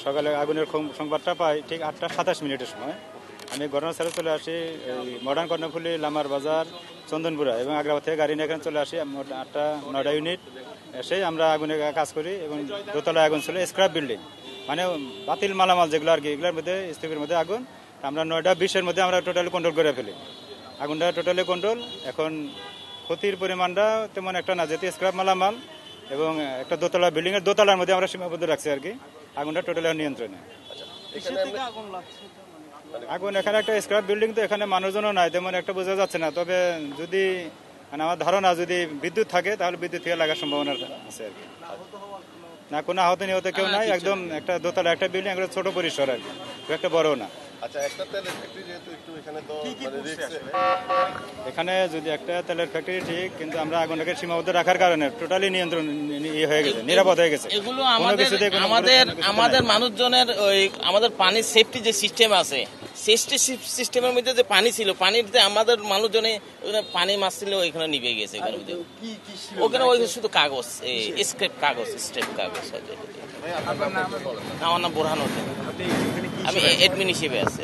সকালে আগুনের সংবাদটা পাই ঠিক 8:27 সময়। আমি ঘটনাস্থলে চলে আসি, মডার্ন কর্ণফুলি, লামার বাজার, চন্দনপুরা এবং আগ্রাবাদ থেকে গাড়ি নিয়ে এখানে চলে আসি। 8-9টা ইউনিট এসে আমরা আগুনে কাজ করি এবং দোতলায় আগুন ছিল, স্ক্র্যাপ বিল্ডিং, মানে বাতিল মালামাল যেগুলো আর কি, এগুলোর মধ্যে স্তূপের মধ্যে আগুন। আমরা 9:20-এর মধ্যে আমরা টোটালি কন্ট্রোল করে ফেলি, আগুনটা টোটালি কন্ট্রোল। এখন ক্ষতির পরিমাণটা তেমন একটা না, যেহেতু স্ক্র্যাপ মালামাল এবং একটা দোতলা বিল্ডিং এর দোতলার মধ্যে আমরা সীমাবদ্ধ রাখছি আর কি। আগুনটা টোটালি নিয়ন্ত্রণে। আগুন এখানে একটা স্ক্র্যাপ বিল্ডিং, তো এখানে মানুষজনও নাই, তেমন একটা বোঝা যাচ্ছে না। তবে যদি মানে আমার ধারণা যদি বিদ্যুৎ থাকে তাহলে বিদ্যুৎ থেকে লাগার সম্ভাবনা আছে আর কি। না, কোনো আহত নিহত কেউ নাই, একদম একটা দোতলা একটা বিল্ডিং, একটা ছোট পরিসর আর কি, খুব একটা বড় না। এখানে যদি একটা তেলের ফ্যাক্টরি ঠিক, কিন্তু আমরা আগুনটাকে সীমাবদ্ধ রাখার কারণে টোটালি নিয়ন্ত্রণ হয়ে গেছে, নিরাপদ হয়ে গেছে। এগুলো আমাদের মানুষজনের ওই আমাদের পানির সেফটি যে সিস্টেম আছে, সেফটি সিস্টেমের মধ্যে যে পানি ছিল, পানিতে আমাদের মানুষজনে পানি মারছিল, ওইখানে নিভে গেছে। ওখানে ওই শুধু কাগজ, স্ক্রেপ কাগজ, স্টেপ কাগজ। আমার নাম বোরহান হোসেন, আমি অ্যাডমিন হিসেবে আছি।